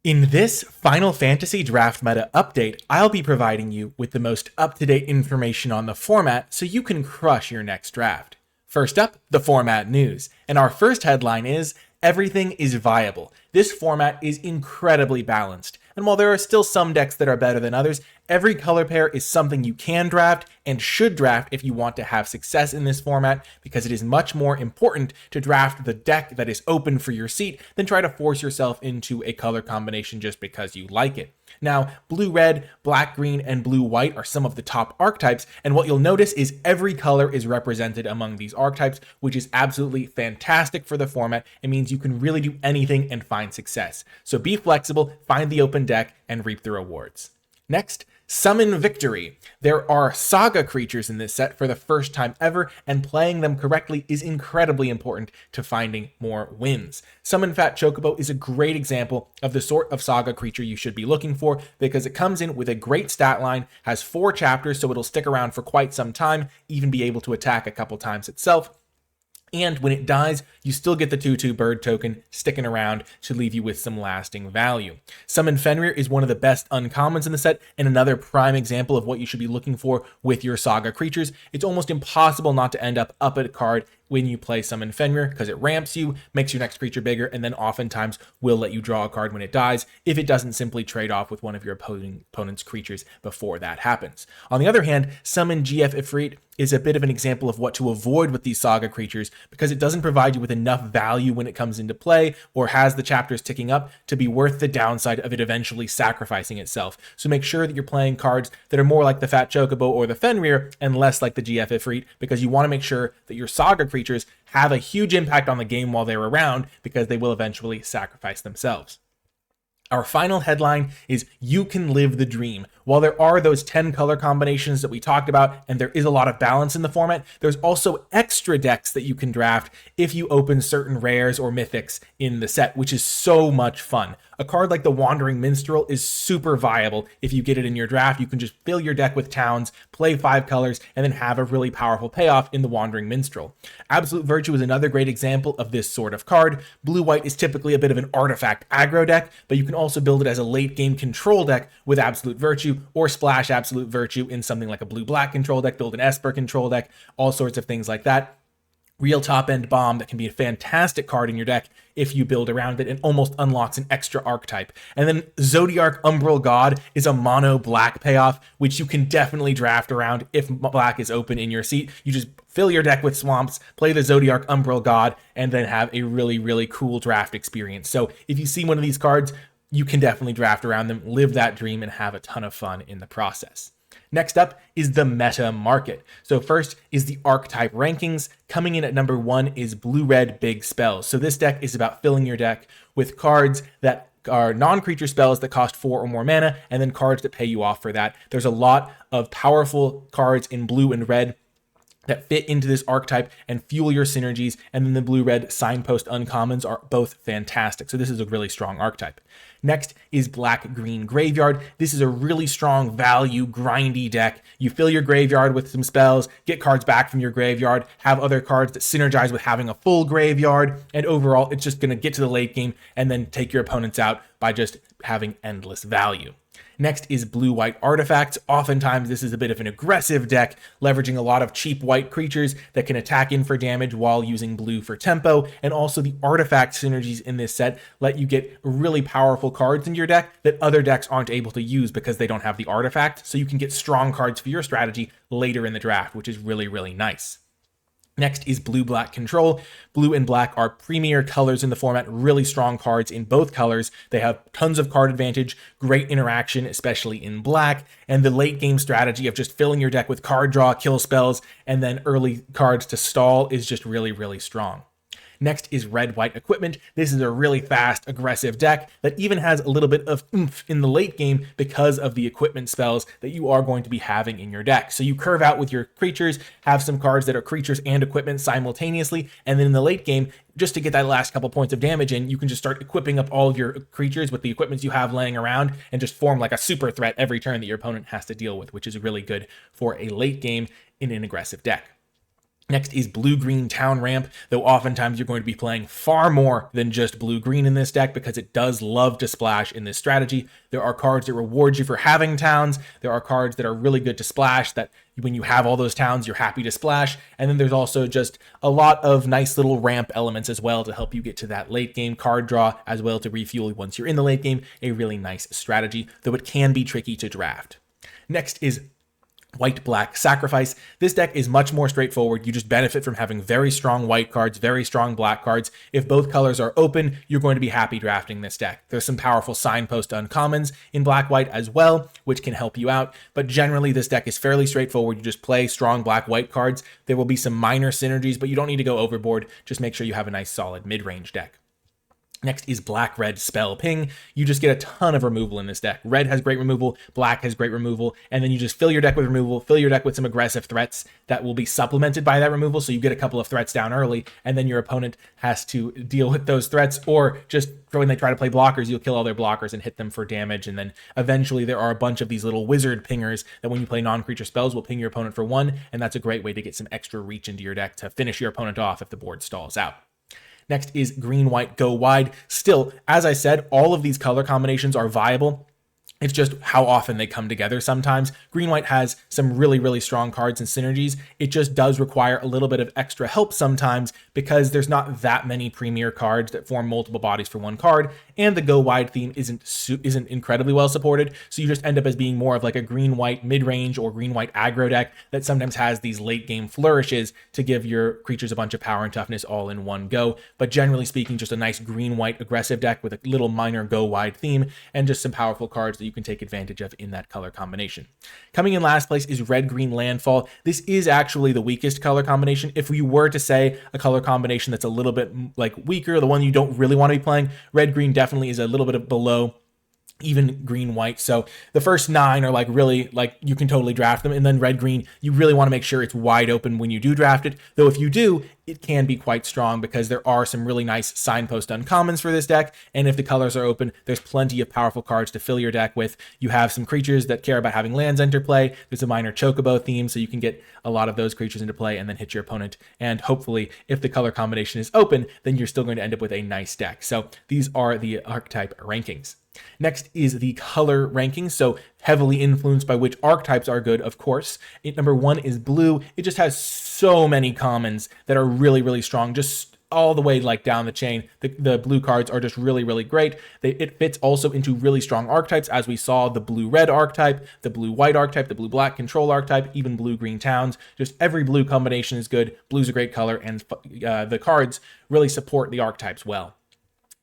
In this Final Fantasy Draft Meta update, I'll be providing you with the most up-to-date information on the format so you can crush your next draft. First up, the format news. And our first headline is, everything is viable. This format is incredibly balanced. And while there are still some decks that are better than others, every color pair is something you can draft and should draft if you want to have success in this format, because it is much more important to draft the deck that is open for your seat than try to force yourself into a color combination just because you like it. Now, blue-red, black-green, and blue-white are some of the top archetypes, and what you'll notice is every color is represented among these archetypes, which is absolutely fantastic for the format. It means you can really do anything and find success. So be flexible, find the open deck, and reap the rewards. Next, Summon Victory. There are saga creatures in this set for the first time ever, and playing them correctly is incredibly important to finding more wins. Summon Fat Chocobo is a great example of the sort of saga creature you should be looking for, because it comes in with a great stat line, has 4 chapters, so it'll stick around for quite some time, even be able to attack a couple times itself. And when it dies, you still get the 2/2 bird token sticking around to leave you with some lasting value. Summon Fenrir is one of the best uncommons in the set, and another prime example of what you should be looking for with your saga creatures. It's almost impossible not to end up a card when you play Summon Fenrir, because it ramps you, makes your next creature bigger, and then oftentimes will let you draw a card when it dies, if it doesn't simply trade off with one of your opponent's creatures before that happens. On the other hand, Summon GF Ifrit is a bit of an example of what to avoid with these saga creatures, because it doesn't provide you with enough value when it comes into play, or has the chapters ticking up to be worth the downside of it eventually sacrificing itself. So make sure that you're playing cards that are more like the Fat Chocobo or the Fenrir and less like the GF Ifrit, because you want to make sure that your saga creatures have a huge impact on the game while they're around, because they will eventually sacrifice themselves. Our final headline is You Can Live the Dream. While there are those 10 color combinations that we talked about, and there is a lot of balance in the format, there's also extra decks that you can draft if you open certain rares or mythics in the set, which is so much fun. A card like the Wandering Minstrel is super viable. If you get it in your draft, you can just fill your deck with towns, play 5 colors, and then have a really powerful payoff in the Wandering Minstrel. Absolute Virtue is another great example of this sort of card. Blue-white is typically a bit of an artifact aggro deck, but you can also build it as a late-game control deck with Absolute Virtue, or splash Absolute Virtue in something like a blue-black control deck, build an Esper control deck, all sorts of things like that. Real top-end bomb that can be a fantastic card in your deck if you build around it, and almost unlocks an extra archetype. And then Zodiarch Umbral God is a mono black payoff, which you can definitely draft around if black is open in your seat. You just fill your deck with swamps, play the Zodiarch Umbral God, and then have a really, really cool draft experience. So if you see one of these cards, you can definitely draft around them, live that dream, and have a ton of fun in the process. Next up is the meta market. So first is the archetype rankings. Coming in at number 1 is blue-red big spells. So this deck is about filling your deck with cards that are non-creature spells that cost 4 or more mana, and then cards that pay you off for that. There's a lot of powerful cards in blue and red that fit into this archetype and fuel your synergies, and then the blue-red signpost uncommons are both fantastic. So this is a really strong archetype. Next is black-green graveyard. This is a really strong value grindy deck. You fill your graveyard with some spells, get cards back from your graveyard, have other cards that synergize with having a full graveyard, and overall it's just going to get to the late game and then take your opponents out by just having endless value. Next is blue-white artifacts. Oftentimes this is a bit of an aggressive deck, leveraging a lot of cheap white creatures that can attack in for damage while using blue for tempo, and also the artifact synergies in this set let you get really powerful cards in your deck that other decks aren't able to use because they don't have the artifact, so you can get strong cards for your strategy later in the draft, which is really, really nice. Next is blue-black control. Blue and black are premier colors in the format, really strong cards in both colors. They have tons of card advantage, great interaction, especially in black, and the late game strategy of just filling your deck with card draw, kill spells, and then early cards to stall is just really, really strong. Next is red-white equipment. This is a really fast, aggressive deck that even has a little bit of oomph in the late game because of the equipment spells that you are going to be having in your deck. So you curve out with your creatures, have some cards that are creatures and equipment simultaneously, and then in the late game, just to get that last couple points of damage in, you can just start equipping up all of your creatures with the equipments you have laying around and just form like a super threat every turn that your opponent has to deal with, which is really good for a late game in an aggressive deck. Next is blue-green town ramp, though oftentimes you're going to be playing far more than just blue-green in this deck because it does love to splash in this strategy. There are cards that reward you for having towns. There are cards that are really good to splash that when you have all those towns, you're happy to splash. And then there's also just a lot of nice little ramp elements as well to help you get to that late game card draw, as well to refuel once you're in the late game. A really nice strategy, though it can be tricky to draft. Next is white-black sacrifice. This deck is much more straightforward. You just benefit from having very strong white cards, very strong black cards. If both colors are open, you're going to be happy drafting this deck. There's some powerful signpost uncommons in black-white as well, which can help you out. But generally, this deck is fairly straightforward. You just play strong black-white cards. There will be some minor synergies, but you don't need to go overboard. Just make sure you have a nice solid mid-range deck. Next is black-red spell ping. You just get a ton of removal in this deck. Red has great removal, black has great removal, and then you just fill your deck with removal, fill your deck with some aggressive threats that will be supplemented by that removal, so you get a couple of threats down early, and then your opponent has to deal with those threats, or just when they try to play blockers, you'll kill all their blockers and hit them for damage, and then eventually there are a bunch of these little wizard pingers that when you play non-creature spells will ping your opponent for 1, and that's a great way to get some extra reach into your deck to finish your opponent off if the board stalls out. Next is green-white go wide. Still, as I said, all of these color combinations are viable. It's just how often they come together sometimes. Green-white has some really, really strong cards and synergies. It just does require a little bit of extra help sometimes because there's not that many premier cards that form multiple bodies for one card, and the go-wide theme isn't incredibly well supported, so you just end up as being more of like a green-white mid-range or green-white aggro deck that sometimes has these late-game flourishes to give your creatures a bunch of power and toughness all in one go. But generally speaking, just a nice green-white aggressive deck with a little minor go-wide theme and just some powerful cards that you can take advantage of in that color combination. Coming in last place is red-green landfall. This is actually the weakest color combination. If you were to say a color combination that's a little bit like weaker, the one you don't really want to be playing, red-green definitely is a little bit below even green-white. So the first 9 are like really like you can totally draft them, and then red-green, you really want to make sure it's wide open when you do draft it, though if you do, it can be quite strong because there are some really nice signpost uncommons for this deck, and if the colors are open, there's plenty of powerful cards to fill your deck with. You have some creatures that care about having lands enter play. There's a minor chocobo theme, so you can get a lot of those creatures into play and then hit your opponent, and hopefully if the color combination is open, then you're still going to end up with a nice deck. So these are the archetype rankings. Next is the color rankings, so heavily influenced by which archetypes are good, of course. Number 1 is blue. It just has so many commons that are really, really strong, just all the way like down the chain. The blue cards are just really, really great. It fits also into really strong archetypes, as we saw the blue-red archetype, the blue-white archetype, the blue-black control archetype, even blue-green towns. Just every blue combination is good. Blue's a great color, and the cards really support the archetypes well.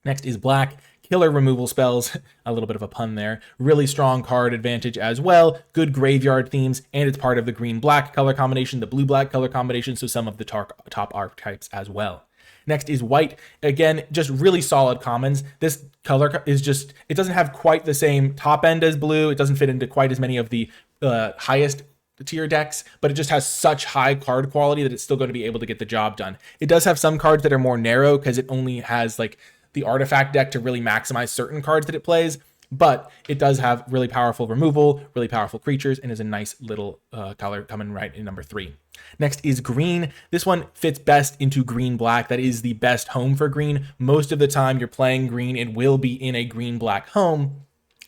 Next is black. Killer removal spells, a little bit of a pun there, really strong card advantage as well, good graveyard themes, and it's part of the green-black color combination, the blue-black color combination, so some of the top archetypes as well. Next is white. Again, just really solid commons. This color is just, it doesn't have quite the same top end as blue. It doesn't fit into quite as many of the highest tier decks, but it just has such high card quality that it's still going to be able to get the job done. It does have some cards that are more narrow because it only has like the artifact deck to really maximize certain cards that it plays, but it does have really powerful removal, really powerful creatures, and is a nice little color coming right in number 3. Next is green. This one fits best into green-black. That is the best home for green. Most of the time you're playing green, it will be in a green-black home,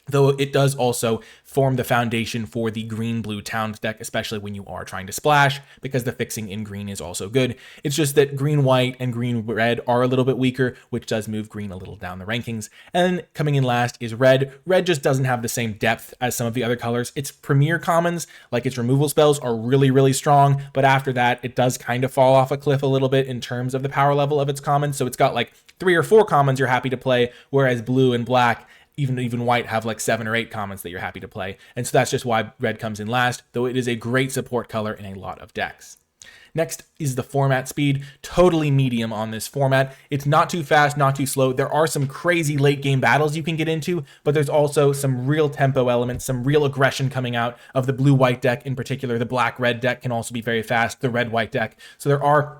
though it does also form the foundation for the green-blue towns deck, especially when you are trying to splash, because the fixing in green is also good. It's just that green-white and green-red are a little bit weaker, which does move green a little down the rankings. And then coming in last is red. Red just doesn't have the same depth as some of the other colors. Its premier commons, like its removal spells, are really, really strong, but after that, it does kind of fall off a cliff a little bit in terms of the power level of its commons. So it's got like 3 or 4 commons you're happy to play, whereas blue and black, even white, have like 7 or 8 commons that you're happy to play. And so that's just why red comes in last, though it is a great support color in a lot of decks. Next is the format speed. Totally medium on this format. It's not too fast, not too slow. There are some crazy late game battles you can get into, but there's also some real tempo elements, some real aggression coming out of the blue-white deck in particular. The black-red deck can also be very fast, the red-white deck. So there are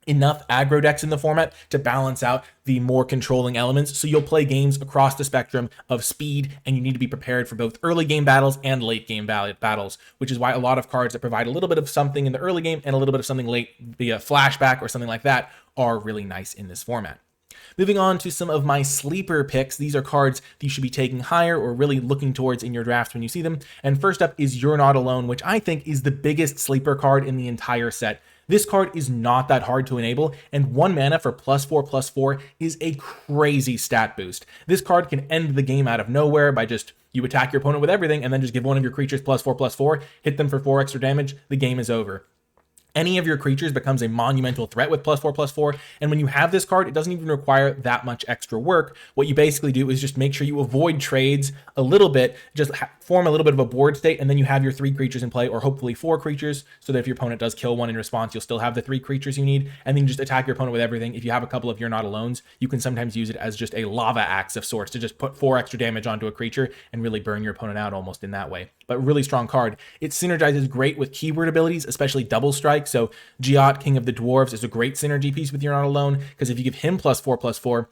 enough aggro decks in the format to balance out the more controlling elements. So you'll play games across the spectrum of speed, and you need to be prepared for both early game battles and late game battles, which is why a lot of cards that provide a little bit of something in the early game and a little bit of something late via flashback or something like that are really nice in this format. Moving on to some of my sleeper picks. These are cards that you should be taking higher or really looking towards in your draft when you see them. And first up is You're Not Alone, which I think is the biggest sleeper card in the entire set. This card is not that hard to enable, and 1 mana for +4/+4 is a crazy stat boost. This card can end the game out of nowhere by just, you attack your opponent with everything and then just give one of your creatures +4/+4, hit them for 4 extra damage, the game is over. Any of your creatures becomes a monumental threat with +4/+4, and when you have this card, it doesn't even require that much extra work. What you basically do is just make sure you avoid trades a little bit, just form a little bit of a board state, and then you have your 3 creatures in play, or hopefully 4 creatures, so that if your opponent does kill one in response, you'll still have the 3 creatures you need, and then you just attack your opponent with everything. If you have a couple of You're Not Alones, you can sometimes use it as just a lava axe of sorts to just put 4 extra damage onto a creature and really burn your opponent out almost in that way. But really strong card. It synergizes great with keyword abilities, especially Double Strike. So Giot, King of the Dwarves, is a great synergy piece with You're Not Alone, because if you give him +4/+4,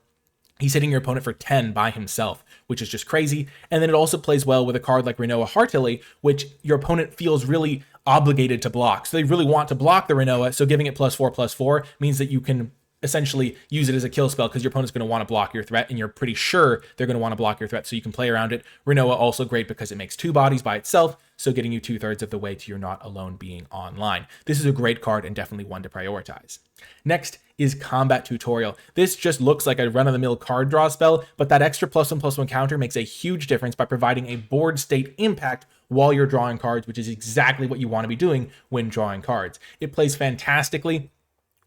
he's hitting your opponent for 10 by himself, which is just crazy. And then it also plays well with a card like Rinoa Heartily, which your opponent feels really obligated to block. So they really want to block the Rinoa, so giving it +4/+4 means that you can essentially use it as a kill spell, because your opponent's going to want to block your threat, and you're pretty sure they're going to want to block your threat, so you can play around it. Rinoa also great because it makes 2 bodies by itself, so getting you 2/3 of the way to You're Not Alone being online. This is a great card and definitely one to prioritize. Next is Combat Tutorial. This just looks like a run-of-the-mill card draw spell, but that extra +1/+1 counter makes a huge difference by providing a board state impact while you're drawing cards, which is exactly what you want to be doing when drawing cards. It plays fantastically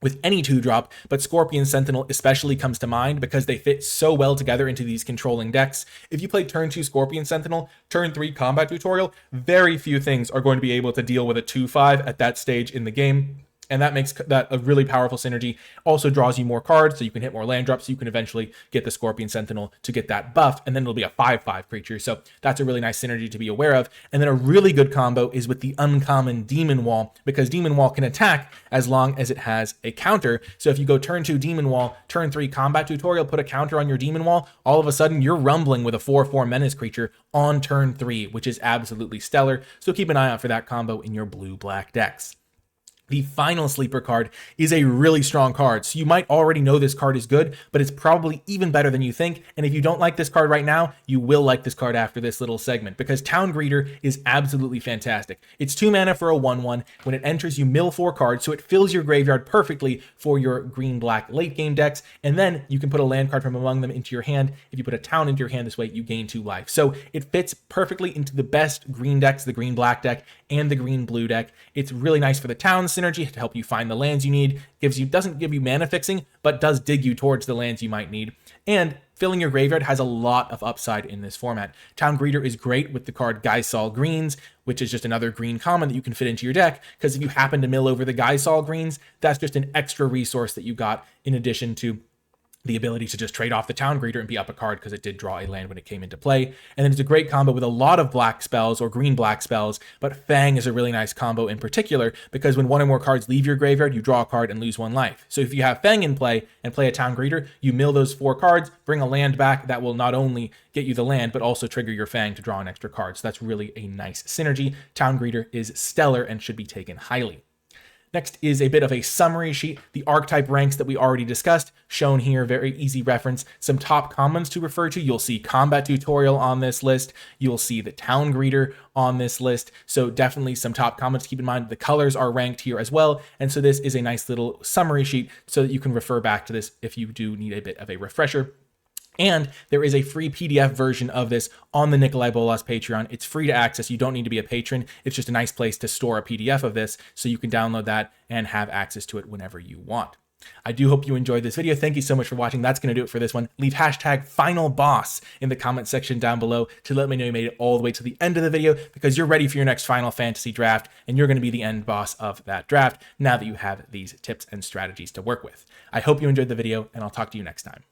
with any 2-drop, but Scorpion Sentinel especially comes to mind because they fit so well together into these controlling decks. If you play turn 2 Scorpion Sentinel, turn 3 Combat Tutorial, very few things are going to be able to deal with a 2/5 at that stage in the game. And that makes that a really powerful synergy. Also draws you more cards, so you can hit more land drops, so you can eventually get the Scorpion Sentinel to get that buff, and then it'll be a 5/5 creature. So that's a really nice synergy to be aware of. And then a really good combo is with the uncommon Demon Wall, because Demon Wall can attack as long as it has a counter. So if you go turn 2 Demon Wall, turn 3 Combat Tutorial, put a counter on your Demon Wall, all of a sudden you're rumbling with a 4/4 Menace creature on turn 3, which is absolutely stellar. So keep an eye out for that combo in your blue-black decks. The final sleeper card is a really strong card, so you might already know this card is good, but it's probably even better than you think, and if you don't like this card right now, you will like this card after this little segment, because Town Greeter is absolutely fantastic. It's 2 mana for a 1/1. When it enters, you mill 4 cards, so it fills your graveyard perfectly for your green-black late-game decks, and then you can put a land card from among them into your hand. If you put a town into your hand this way, you gain 2 life. So it fits perfectly into the best green decks, the green-black deck and the green-blue deck. It's really nice for the towns synergy to help you find the lands you need. Doesn't give you mana fixing, but does dig you towards the lands you might need. And filling your graveyard has a lot of upside in this format. Town Greeter is great with the card Gaisaul Greens, which is just another green common that you can fit into your deck, because if you happen to mill over the Gaisaul Greens, that's just an extra resource that you got in addition to the ability to just trade off the Town Greeter and be up a card, because it did draw a land when it came into play. And then it's a great combo with a lot of black spells or green-black spells, but Fang is a really nice combo in particular, because when 1 or more cards leave your graveyard, you draw a card and lose 1 life. So if you have Fang in play and play a Town Greeter, you mill those 4 cards, bring a land back that will not only get you the land, but also trigger your Fang to draw an extra card. So that's really a nice synergy. Town Greeter is stellar and should be taken highly. Next is a bit of a summary sheet. The archetype ranks that we already discussed, shown here, very easy reference. Some top commons to refer to. You'll see Combat Tutorial on this list. You'll see the Town Greeter on this list. So definitely some top commons to keep in mind. The colors are ranked here as well. And so this is a nice little summary sheet so that you can refer back to this if you do need a bit of a refresher. And there is a free PDF version of this on the NicolaiBolas Patreon. It's free to access. You don't need to be a patron. It's just a nice place to store a PDF of this, so you can download that and have access to it whenever you want. I do hope you enjoyed this video. Thank you so much for watching. That's going to do it for this one. Leave #FinalBoss in the comment section down below to let me know you made it all the way to the end of the video, because you're ready for your next Final Fantasy draft, and you're going to be the end boss of that draft now that you have these tips and strategies to work with. I hope you enjoyed the video, and I'll talk to you next time.